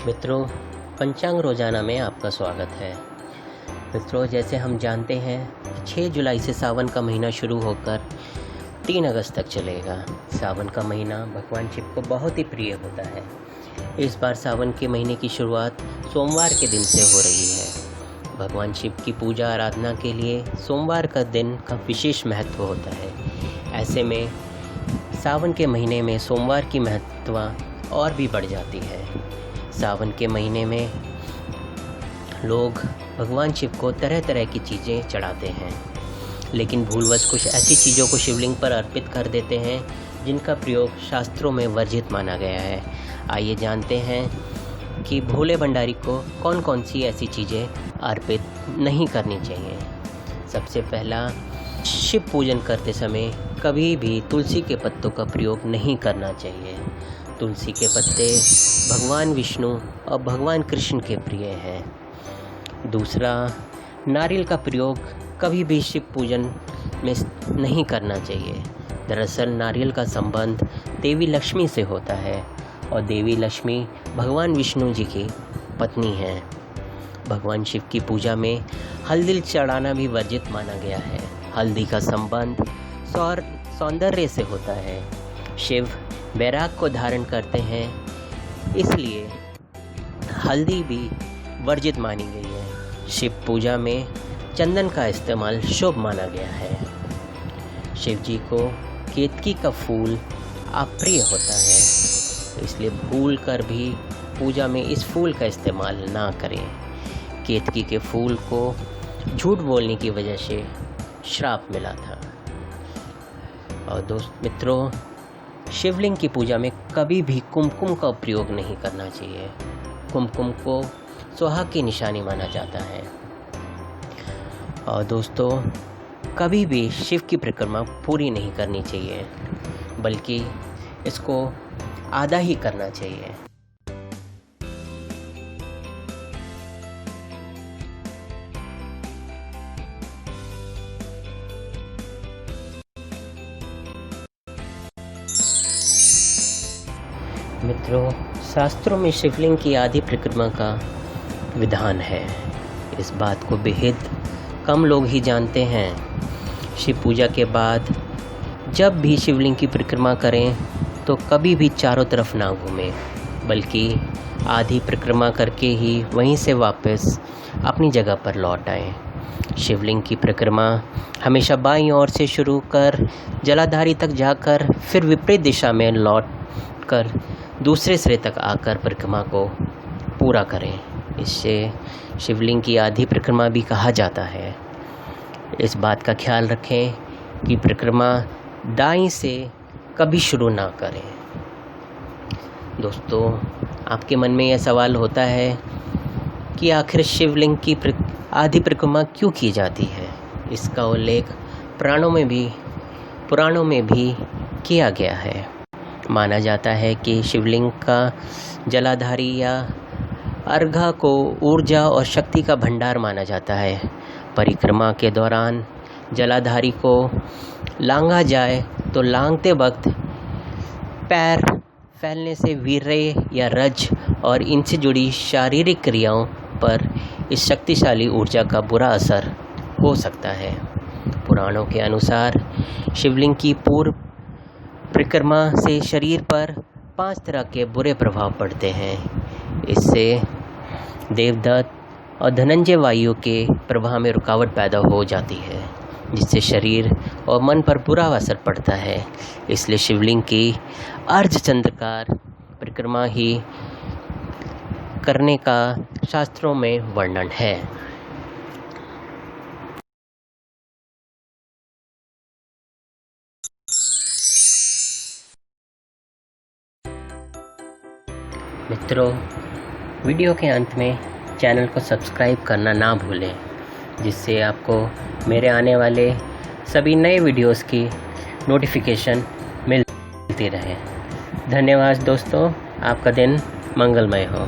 मित्रों, पंचांग रोजाना में आपका स्वागत है। मित्रों, जैसे हम जानते हैं 6 जुलाई से सावन का महीना शुरू होकर 3 अगस्त तक चलेगा। सावन का महीना भगवान शिव को बहुत ही प्रिय होता है। इस बार सावन के महीने की शुरुआत सोमवार के दिन से हो रही है। भगवान शिव की पूजा आराधना के लिए सोमवार का दिन का विशेष महत्व होता है। ऐसे में सावन के महीने में सोमवार की महत्व और भी बढ़ जाती है। सावन के महीने में लोग भगवान शिव को तरह तरह की चीज़ें चढ़ाते हैं, लेकिन भूलवश कुछ ऐसी चीज़ों को शिवलिंग पर अर्पित कर देते हैं जिनका प्रयोग शास्त्रों में वर्जित माना गया है। आइए जानते हैं कि भोले भंडारी को कौन कौन सी ऐसी चीज़ें अर्पित नहीं करनी चाहिए। सबसे पहला, शिव पूजन करते समय कभी भी तुलसी के पत्तों का प्रयोग नहीं करना चाहिए। तुलसी के पत्ते भगवान विष्णु और भगवान कृष्ण के प्रिय हैं। दूसरा, नारियल का प्रयोग कभी भी शिव पूजन में नहीं करना चाहिए। दरअसल नारियल का संबंध देवी लक्ष्मी से होता है और देवी लक्ष्मी भगवान विष्णु जी की पत्नी हैं। भगवान शिव की पूजा में हल्दी चढ़ाना भी वर्जित माना गया है। हल्दी का संबंध सौंदर्य से होता है। शिव वैराग को धारण करते हैं, इसलिए हल्दी भी वर्जित मानी गई है। शिव पूजा में चंदन का इस्तेमाल शुभ माना गया है। शिव जी को केतकी का फूल अप्रिय होता है, इसलिए भूल कर भी पूजा में इस फूल का इस्तेमाल ना करें। केतकी के फूल को झूठ बोलने की वजह से श्राप मिला था। और मित्रों, शिवलिंग की पूजा में कभी भी कुमकुम का प्रयोग नहीं करना चाहिए। कुमकुम को सुहाग की निशानी माना जाता है। और दोस्तों, कभी भी शिव की परिक्रमा पूरी नहीं करनी चाहिए, बल्कि इसको आधा ही करना चाहिए। मित्रों, शास्त्रों में शिवलिंग की आधी परिक्रमा का विधान है। इस बात को बेहद कम लोग ही जानते हैं। शिव पूजा के बाद जब भी शिवलिंग की परिक्रमा करें तो कभी भी चारों तरफ ना घूमें, बल्कि आधी परिक्रमा करके ही वहीं से वापस अपनी जगह पर लौट आएं। शिवलिंग की परिक्रमा हमेशा बाईं ओर से शुरू कर जलाधारी तक जाकर फिर विपरीत दिशा में लौट कर दूसरे सिरे तक आकर परिक्रमा को पूरा करें। इससे शिवलिंग की आधी परिक्रमा भी कहा जाता है। इस बात का ख्याल रखें कि परिक्रमा दाईं से कभी शुरू ना करें। दोस्तों, आपके मन में यह सवाल होता है कि आखिर शिवलिंग की आधी परिक्रमा क्यों की जाती है। इसका उल्लेख पुराणों में भी किया गया है। माना जाता है कि शिवलिंग का जलाधारी या अर्घा को ऊर्जा और शक्ति का भंडार माना जाता है। परिक्रमा के दौरान जलाधारी को लांघा जाए तो लांघते वक्त पैर फैलने से वीर्य या रज और इनसे जुड़ी शारीरिक क्रियाओं पर इस शक्तिशाली ऊर्जा का बुरा असर हो सकता है। पुराणों के अनुसार शिवलिंग की पूर्व परिक्रमा से शरीर पर 5 तरह के बुरे प्रभाव पड़ते हैं। इससे देवदत्त और धनंजय वायु के प्रभाव में रुकावट पैदा हो जाती है, जिससे शरीर और मन पर बुरा असर पड़ता है। इसलिए शिवलिंग की अर्धचंद्राकार परिक्रमा ही करने का शास्त्रों में वर्णन है। मित्रों, वीडियो के अंत में चैनल को सब्सक्राइब करना ना भूलें, जिससे आपको मेरे आने वाले सभी नए वीडियोस की नोटिफिकेशन मिलती रहे। धन्यवाद दोस्तों, आपका दिन मंगलमय हो।